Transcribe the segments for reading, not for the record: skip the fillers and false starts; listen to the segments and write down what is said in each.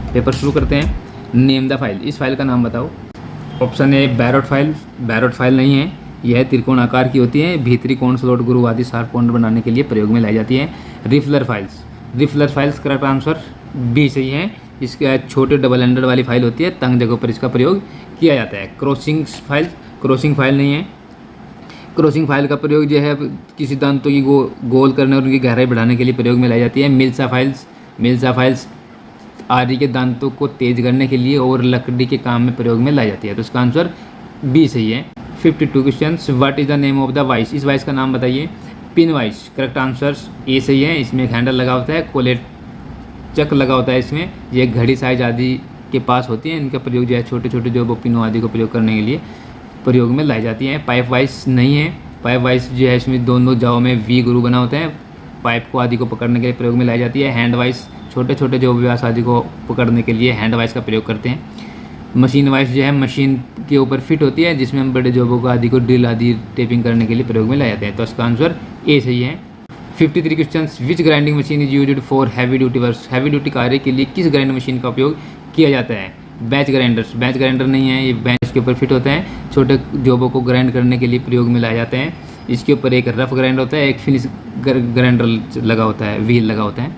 Paper शुरू करते हैं। नेम द फाइल, इस फाइल का नाम बताओ। Option A Barot file, Barot file नहीं है, यह त्रिकोण आकार की होती है, भीतरी कोण, स्लॉट, ग्रूव आदि शार्प कोण बनाने के लिए प्रयोग में लाई जाती है। Riffler files, riffler files correct answer B सही है। इसके छोटे डबल एंडेड वाली फाइल होती है, तंग जगहों पर इसका प्रयोग किया जाता है। क्रॉसिंग फाइल, क्रॉसिंग फाइल नहीं है, क्रॉसिंग फाइल का प्रयोग जो है किसी दांतों की गोल करने और उनकी गहराई बढ़ाने के लिए प्रयोग में लाई जाती है। मिल्सा फाइल्स, मिल्सा फाइल्स आदि के दांतों को तेज करने के लिए और लकड़ी के काम में प्रयोग में लाई जाती है। तो इसका आंसर बी सही है। 52 question, what is the name of the vice, इस वाइस का नाम बताइए। Pin vice, correct answer A सही है। इसमें एक हैंडल लगा होता है, कोलेट चक लगा होता है इसमें, ये घड़ी साइज आदि के पास होती है। इनका प्रयोग जो है छोटे छोटे जो पिनों आदि को प्रयोग करने के लिए प्रयोग में लाई जाती है। पाइप वाइस नहीं है, पाइप वाइस जो है इसमें दोनों जाओं में वी ग्रूव बना होता है, पाइप को आदि को पकड़ने के लिए प्रयोग में लाई जाती है। हैंड वाइस छोटे छोटे जो व्यास आदि को पकड़ने के लिए हैंड वाइस का प्रयोग करते हैं। मशीन वाइस जो है मशीन के ऊपर फिट होती है, जिसमें हम बड़े जॉबों को आदि को ड्रिल आदि टेपिंग करने के लिए प्रयोग में लाए जाते हैं। तो इसका आंसर ए सही है। 53 question, which grinding machine is used for heavy duty work, heavy duty कार्य के लिए किस ग्राइंडर मशीन का उपयोग किया जाता है। बैच ग्राइंडर्स, बैच ग्राइंडर नहीं है, ये बेंच के ऊपर फिट होता है, छोटे जॉबों को ग्राइंड करने के लिए प्रयोग में लाए जाते हैं। इसके ऊपर एक रफ ग्राइंडर होता है, एक फिनिश ग्राइंडर लगा होता है, व्हील लगा होता है,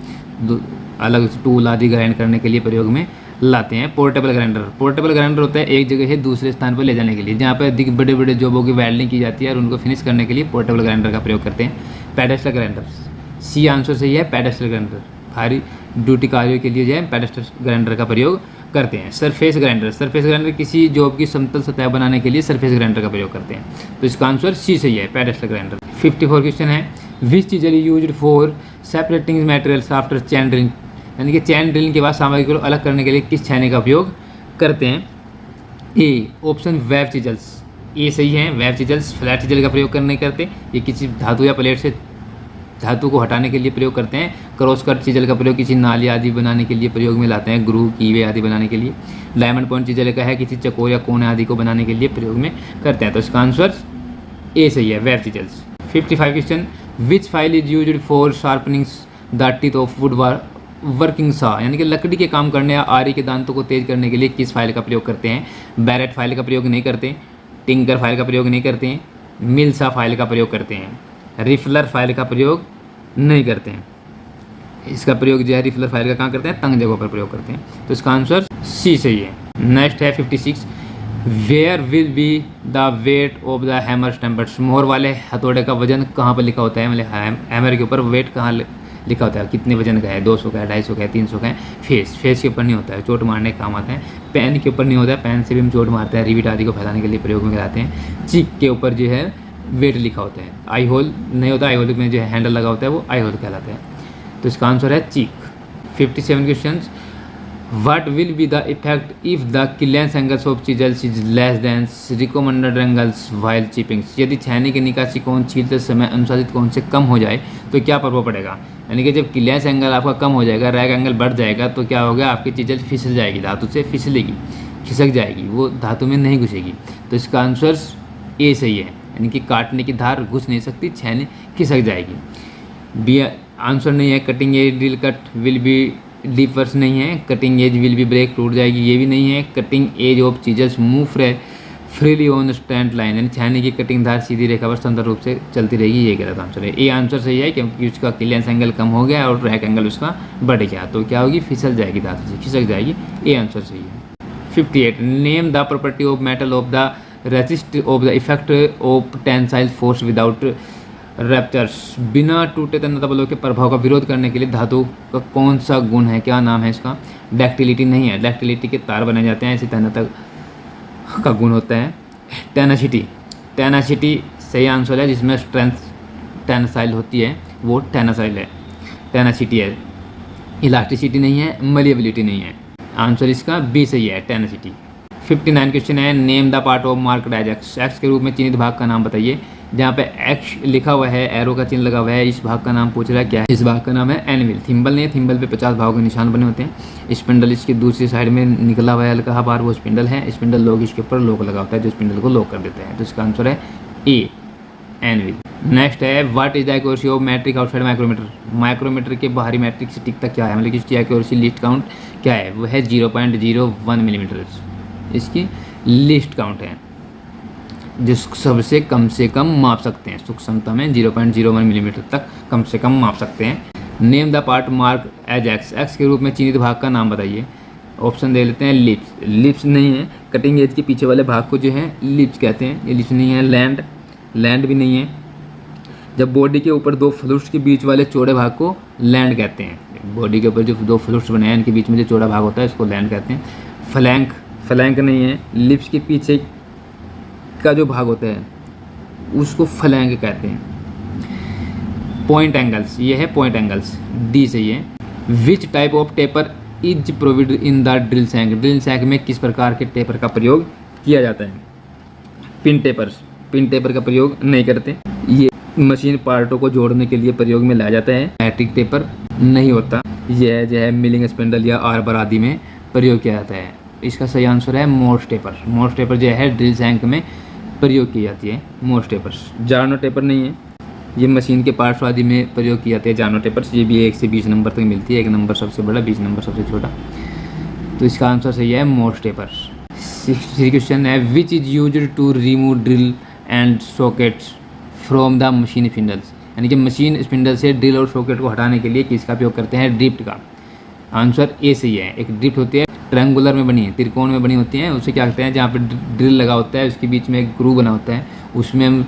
अलग टूल आदि ग्राइंड करने के लिए प्रयोग में लाते हैं। पोर्टेबल ग्राइंडर, पोर्टेबल ग्राइंडर होता है एक जगह से दूसरे स्थान पर ले जाने के लिए, जहाँ पर अधिक बड़े बड़े जॉबों की वेल्डिंग की जाती है और उनको फिनिश करने के लिए पोर्टेबल ग्राइंडर का प्रयोग करते हैं। पेडेस्टल ग्राइंडर, सी आंसर सही है। पेडेस्टल ग्राइंडर भारी ड्यूटी कार्यों के लिए जो है पेडेस्टल ग्राइंडर का प्रयोग करते हैं। सरफेस ग्राइंडर, सरफेस ग्राइंडर किसी जॉब की समतल सतह बनाने के लिए सरफेस ग्राइंडर का प्रयोग करते हैं। तो इसका आंसर सी सही है, पेडेस्टल ग्राइंडर। 54 क्वेश्चन है, which chisel used for separating materials after chain drilling, यानी कि चैन ड्रिलिंग के बाद सामग्री को अलग करने के लिए किस छैने का उपयोग करते हैं। ए ऑप्शन वेब चिजल्स, ए सही है। वेब चिजल्स फ्लैट चिजल का प्रयोग नहीं करते, ये किसी धातु या प्लेट से धातु को हटाने के लिए प्रयोग करते हैं। क्रॉस कट चिजल का प्रयोग किसी नाली आदि बनाने के लिए प्रयोग में लाते हैं, ग्रूव कीवे आदि बनाने के लिए। डायमंड पॉइंट चिजल का है किसी चकोर या कोने आदि को बनाने के लिए प्रयोग में करते हैं। तो इसका आंसर ए सही है, web chisels. 55 question, which file is used for sharpening the teeth of would working सा, यानी कि लकड़ी के काम करने या आरी के दांतों को तेज करने के लिए किस फाइल का प्रयोग करते हैं। बैरेट फाइल का प्रयोग नहीं करते, टिंकर फाइल का प्रयोग नहीं करते हैं, मिल्सा फाइल का प्रयोग करते हैं, रिफलर फाइल का प्रयोग नहीं करते हैं। इसका प्रयोग जो है रिफलर फाइल का कहाँ करते हैं, तंग जगहों पर प्रयोग करते हैं। तो इसका आंसर सी सही है। नेक्स्ट है 56, where will be the weight of the hammer stampers, मोहर वाले हथौड़े का वजन कहाँ पर लिखा होता है, मतलब हैमर के ऊपर वेट कहाँ लिखा होता है, कितने वजन का है, 200 का है, 250 का है, 300 का है। फेस के ऊपर नहीं होता है, चोट मारने का काम आता है। पेन के ऊपर नहीं होता है, पेन से भी हम चोट मारते हैं, रिविट आदि को फैलाने के लिए प्रयोग में कराते हैं। चीक के ऊपर जो है वेट लिखा होता है। आई होल नहीं होता, आई होल में जो हैंडल लगा होता है वो आई होल कहलाता है। तो इसका आंसर है चीक। 57 question, what will be the effect if the clearance angles of chisels is less than recommended angles while chipping, यदि छैने के निकासी कोण छीलते समय अनुशंसित कोण से कम हो जाए तो क्या प्रभाव पड़ेगा। यानी कि जब क्लियरेंस एंगल आपका कम हो जाएगा, रैग एंगल बढ़ जाएगा, तो क्या होगा, आपकी चिजल फिसल जाएगी, धातु से फिसलेगी, खिसक जाएगी, वो धातु में नहीं घुसेगी। तो इसका आंसर ए सही है, यानी कि काटने की धार घुस नहीं सकती, छैने खिसक जाएगी। बी आंसर नहीं है। Cutting edge drill cut will be deep worse नहीं है। Cutting edge will be break टूट जाएगी, ये भी नहीं है। Cutting edge of chisels move freely on straight line, यानी छैने की कटिंग धार सीधी रेखा पर स्वतंत्र रूप से चलती रहेगी, ये गलत आंसर है। ए आंसर सही है, क्योंकि उसका क्लियरेंस एंगल कम हो गया और रैक एंगल उसका बढ़ गया, तो क्या होगी, फिसल जाएगी, धातु से खिसक जाएगी। ए आंसर सही है। 58, name the property of metal of the resist of the effect of tensile force without ruptures, बिना टूटे तन्यता बलों के प्रभाव का विरोध करने के लिए धातु का कौन सा गुण है, क्या नाम है इसका। डक्टिलिटी नहीं है, डक्टिलिटी के तार बने जाते हैं, ऐसी तन्यता का गुण होता है टेनासिटी। टेनासिटी सही आंसर है, जिसमें स्ट्रेंथ टेंसाइल होती है वो टेनासाइल है, टेनासिटी है। इलास्टिसिटी नहीं है, मलिएबिलिटी नहीं है, आंसर इसका बी सही है, टेनासिटी। 59 क्वेश्चन है, name the part of marked as X, X के रूप में चिन्हित भाग का नाम बताइए। जहाँ पे एक्स लिखा हुआ है, एरो का चिन्ह लगा हुआ है, इस भाग का नाम पूछ रहा है, क्या है इस भाग का नाम है, एनविल। थिम्बल नहीं है, थिम्बल पे 50 भागों के निशान बने होते हैं। स्पिंडल इसकी दूसरी साइड में निकला हुआ है हल्का बार, वो स्पिंडल है। स्पिंडल लॉक इसके ऊपर लॉक लगा होता है जो स्पिंडल को लॉक कर देता है। तो इसका आंसर है ए, एनविल। नेक्स्ट है what is the accuracy of metric outside micrometer. Micrometer के बाहरी मैट्रिक से टिक तक क्या है, मतलब कि इसकी एक्यूरेसी लिस्ट काउंट क्या है, वो है 0.01 मिलीमीटर। इसकी लिस्ट काउंट है जो सबसे कम से कम माप सकते हैं। सूक्ष्मता में 0.01 मिलीमीटर तक कम से कम माप सकते हैं। Name the part mark as X. X के रूप में चिन्हित भाग का नाम बताइए। ऑप्शन दे लेते हैं लिप्स। लिप्स नहीं है, कटिंग एज के पीछे वाले भाग को जो है लिप्स कहते हैं, ये लिप्स नहीं है। लैंड, लैंड भी नहीं है। जब बॉडी के ऊपर दो फ्लूइड्स के बीच वाले चौड़े भाग को लैंड कहते हैं। बॉडी के ऊपर जो दो फ्लूइड्स बने हैं इनके बीच में जो चौड़ा भाग होता है इसको लैंड कहते हैं। फ्लैंक, फ्लैंक नहीं है। लिप्स के पीछे का जो भाग होता है उसको फ्लैंक कहते हैं। पॉइंट एंगल्स, ये है पॉइंट एंगल्स, डी सही है। Which type of taper is provided in the drill shank. Drill shank में किस प्रकार के टेपर का प्रयोग किया जाता है। पिन टेपर्स, पिन टेपर का प्रयोग नहीं करते। ये मशीन पार्टों को जोड़ने के लिए प्रयोग में लाया जाता है। मैट्रिक टेपर नहीं होता। यह जो है मिलिंग स्पिंडल या आर्बर आदि में प्रयोग किया जाता है। इसका सही आंसर है मोर्स टेपर। मोर्स टेपर जो है ड्रिल सैंक में प्रयोग की जाती है। Morse tapers. जानो टेपर नहीं है, ये मशीन के पार्ट्स आदि में प्रयोग किए जाते हैं। जानो टेपर्स ये भी 1 से 20 नंबर तक मिलती है। 1 नंबर सबसे बड़ा, 20 नंबर सबसे छोटा। तो इसका आंसर सही है मोर्स टेपर्स। 63 क्वेश्चन है which is used to remove drill and sockets from the machine spindles. यानी कि मशीन स्पिंडल से ड्रिल और सॉकेट को हटाने के लिए किसका उपयोग करते हैं, ड्रिफ्ट का। आंसर ए सही है। एक ड्रिफ्ट होती है ट्रायंगुलर में बनी है, त्रिकोण में बनी होती है, उसे क्या कहते हैं, जहाँ पे ड्रिल लगा होता है उसके बीच में एक ग्रू बना होता है, उसमें हम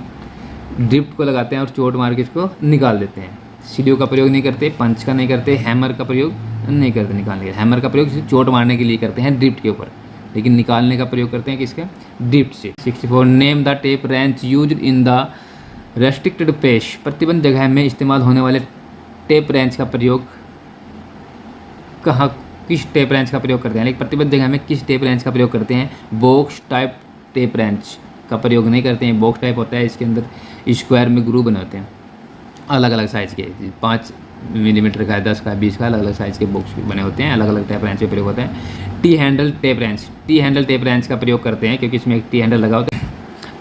ड्रिफ्ट को लगाते हैं और चोट मार के इसको निकाल देते हैं। सीढ़ियों का प्रयोग नहीं करते, पंच का नहीं करते, हैमर का प्रयोग नहीं करते निकालने के। हैमर का प्रयोग चोट मारने के लिए करते हैं ड्रिफ्ट के ऊपर, लेकिन निकालने का प्रयोग करते हैं किसका, ड्रिफ्ट से। 64 name the tap wrench use in the restricted space. प्रतिबंध जगह में इस्तेमाल होने वाले टेप रेंच का प्रयोग कहाँ, किस टेप रेंच का प्रयोग करते हैं, लेकिन प्रतिबंध जगह में किस टेप रेंच का प्रयोग करते हैं। बॉक्स टाइप टेप रेंच का प्रयोग नहीं करते हैं। बॉक्स टाइप होता है, इसके अंदर स्क्वायर में ग्रू बने होते हैं अलग अलग साइज़ के, 5 मिलीमीटर का है, 10 का है, 20 का, अलग अलग साइज़ के बॉक्स बने होते हैं। अलग अलग टेप रेंच का प्रयोग होता है। T handle tap wrench, T handle tap wrench का प्रयोग करते हैं क्योंकि इसमें एक टी हैंडल लगा होता है।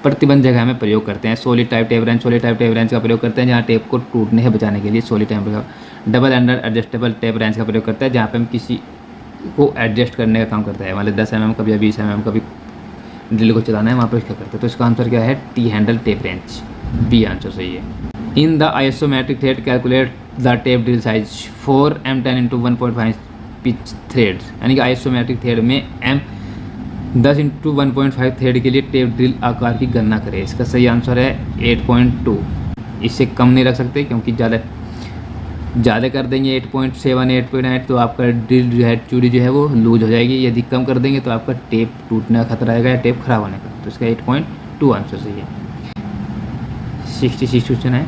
प्रतिबंध जगह में प्रयोग करते हैं। Solid type tap wrench, solid type tap wrench का प्रयोग करते हैं जहाँ टेप को टूटने से बचाने के लिए सॉलिड टाइप का। Double ender adjustable tap wrench का प्रयोग करता है जहाँ पे हम किसी को एडजस्ट करने का काम करता है, मतलब 10 mm कभी 20 mm कभी ड्रिल को चलाना है वहाँ पर इसका करते हैं। तो इसका आंसर क्या है, T handle tap wrench, B answer सही है। In the isometric thread calculate the tap drill size 4 M10 × 1.5 pitch thread. यानी कि आइसोमेट्रिक थ्रेड में M10 × 1.5 थ्रेड के लिए टेप ड्रिल आकार की गणना करें। इसका सही आंसर है 8.2। इससे कम नहीं रख सकते क्योंकि ज़्यादा कर देंगे 8.7 8.8 तो आपका ड्रिल जो है, चूड़ी जो है वो लूज हो जाएगी। यदि कम कर देंगे तो आपका टेप टूटने का खतरा आएगा या टेप खराब होने का। तो इसका 8.2 आंसर सही है। 66 क्वेश्चन है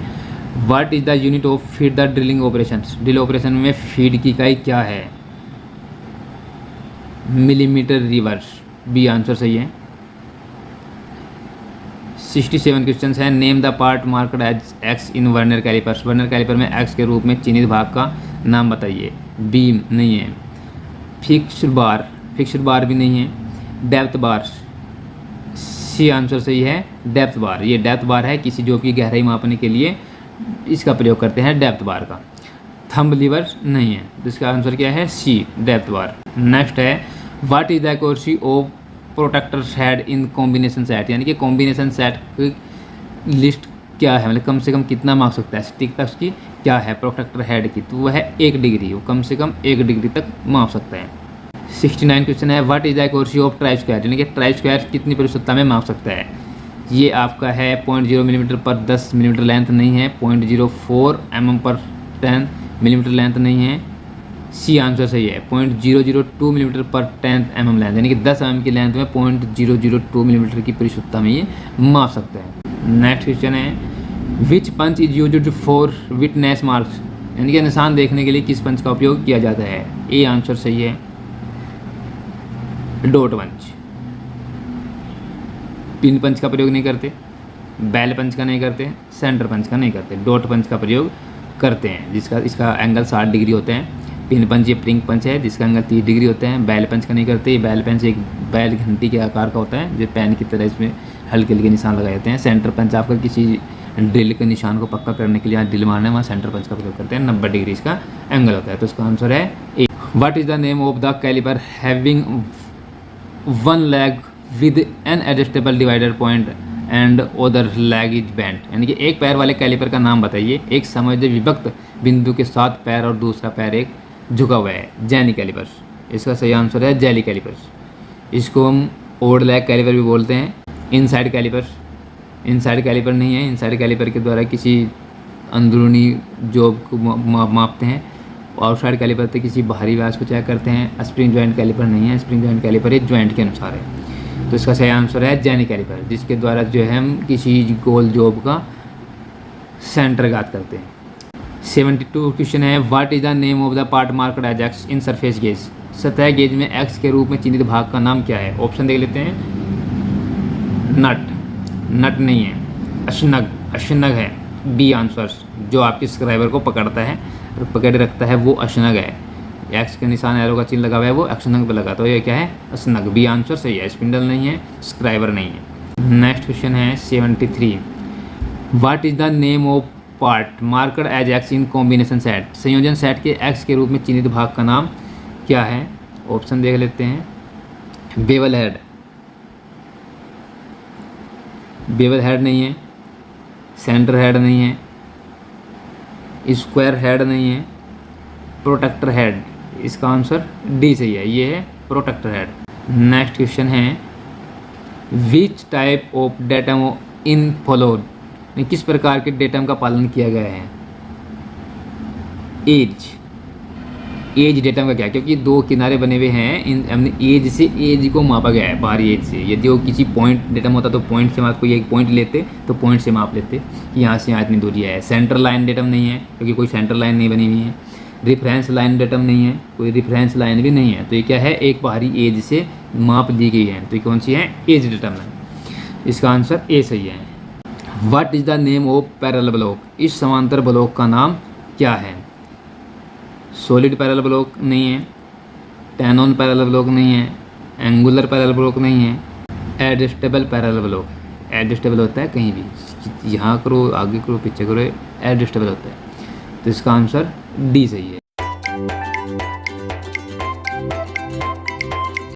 what is the unit of feed the drilling operations. Drill operation में फीड की इकाई क्या है, मिलीमीटर रिवर्स, बी आंसर सही है। 67 क्वेश्चन है name the part marked as X in vernier calipers. Vernier caliper में एक्स के रूप में चिन्हित भाग का नाम बताइए। बीम नहीं है। फिक्स्ड बार, फिक्स्ड बार भी नहीं है। डेप्थ बार, सी आंसर सही है, डेप्थ बार। ये डेप्थ बार है, किसी जो की गहराई मापने के लिए इसका प्रयोग करते हैं डेप्थ बार का। थंब लीवर नहीं है, तो इसका आंसर क्या है, सी डेप्थ बार। नेक्स्ट है what is the accuracy of protector head in combination set. यानी कि कॉम्बिनेशन सेट की लिस्ट क्या है, मतलब कम से कम कितना मार्क सकता है, स्टिक तक की क्या है प्रोटेक्टर हेड की, तो वह है 1 डिग्री। वो कम से कम 1 डिग्री तक माप सकता है। 69 क्वेश्चन है what is the accuracy of try square. यानी कि ट्राई स्क्वायर कितनी प्रतिशतता में माप सकता है। ये आपका है 0.0 मिलीमीटर पर 10 मिलीमीटर लेंथ नहीं है। 0.04 mm पर 10 मिलीमीटर लेंथ नहीं है। सी आंसर सही है। 0.002 मिलीमीटर पर 10 mm लेंथ, यानी कि 10 mm की लेंथ में 0.002 मिलीमीटर की परिशुद्धता में ये माप सकता है। नेक्स्ट क्वेश्चन है which punch is used for witness marks. यानी कि निशान देखने के लिए किस पंच का उपयोग किया जाता है। ए आंसर सही है, डॉट पंच। पिन पंच का प्रयोग नहीं करते, बैल पंच का नहीं करते, सेंटर पंच का नहीं करते, डॉट पंच का प्रयोग करते हैं जिसका इसका एंगल 60 डिग्री होते हैं। पिन पंच ये प्रिंग पंच है जिसका एंगल 30 डिग्री होते हैं। बैल पंच का नहीं करते। बैल पंच एक बैल घंटी के आकार का होता है जो पेन की तरह इसमें हल्के हल्के निशान लगाए जाते हैं। सेंटर पंच आपका किसी ड्रिल के निशान को पक्का करने के लिए जहाँ ड्रिल मारना है वहाँ सेंटर पंच का प्रयोग करते हैं। 90 डिग्री इसका एंगल होता है। तो इसका आंसर है A. What is the name of the caliper having one leg with an adjustable divider point and other leg is bent, यानी कि एक पैर वाले कैलिपर का नाम बताइए एक समझे विभक्त बिंदु के साथ पैर और दूसरा पैर एक झुका हुआ है। जेनी कैलिपर, इसका सही आंसर है जेली कैलिपर। इसको हम ओड लेग कैलिपर भी बोलते हैं। इनसाइड कैलिपर, इनसाइड कैलिपर नहीं है। इनसाइड कैलिपर के द्वारा किसी अंदरूनी जॉब को मापते हैं। आउटसाइड कैलिपर से किसी बाहरी व्यास को चेक करते हैं। स्प्रिंग जॉइंट कैलिपर नहीं है। स्प्रिंग जॉइंट कैलिपर एक जॉइंट के अनुसार है। तो इसका सही आंसर है जेनी कैलिपर, जिसके द्वारा जो है हम किसी गोल जॉब का सेंटर ज्ञात करते हैं। 72 क्वेश्चन है, what is the name of the part marked as X in surface gauge. सतह गेज में एक्स के रूप में चिन्हित भाग का नाम क्या है? ऑप्शन देख लेते हैं। नट, नट नहीं है। अशनग, अशनग है। बी आंसर, जो आपके स्क्राइबर को पकड़ता है और पकड़े रखता है वो अशनग है। एक्स के निशान एरो का चिन्ह लगा हुआ है वो अशनग पे लगा, तो ये क्या है? अशनग। बी आंसर सही है। स्पिंडल नहीं है, स्क्राइबर नहीं है। नेक्स्ट क्वेश्चन है 73, what is the name of part marked as X in combination set. संयोजन सेट के एक्स के रूप में चिन्हित भाग का नाम क्या है? ऑप्शन देख लेते हैं। बेवल हेड, बेवल हेड नहीं है। सेंटर हेड नहीं है। स्क्वायर हेड नहीं है। प्रोटेक्टर हेड, इसका आंसर डी सही है। ये है प्रोटेक्टर हेड। नेक्स्ट क्वेश्चन है, which type of datum in followed, किस प्रकार के डेटम का पालन किया गया है? एज, एज डेटम का क्या? क्योंकि दो किनारे बने हुए हैं, इन हमने एज से एज को मापा गया है, बाहरी एज से। यदि वो किसी पॉइंट डेटम होता तो पॉइंट से माप, कोई एक पॉइंट लेते तो पॉइंट से माप लेते कि यहाँ से यहाँ इतनी दूरी है। सेंटर लाइन डेटम नहीं है क्योंकि कोई सेंटर लाइन नहीं बनी हुई है। रिफरेंस लाइन डेटम नहीं है, कोई रिफरेंस लाइन भी नहीं है। तो ये क्या है? एक बाहरी एज से माप दी गई है। तो ये कौन सी है? एज डेटम है। इसका आंसर ए सही है। What is the name of parallel block, इस समांतर ब्लॉक का नाम क्या है? सॉलिड पैरेलल ब्लॉक नहीं है। टेनोन पैरेलल ब्लॉक नहीं है। एंगुलर पैरेलल ब्लॉक नहीं है। एडजस्टेबल पैरेलल ब्लॉक, एडजस्टेबल होता है कहीं भी, यहाँ करो, आगे करो, पीछे करो, एडजस्टेबल होता है। तो इसका आंसर डी सही है।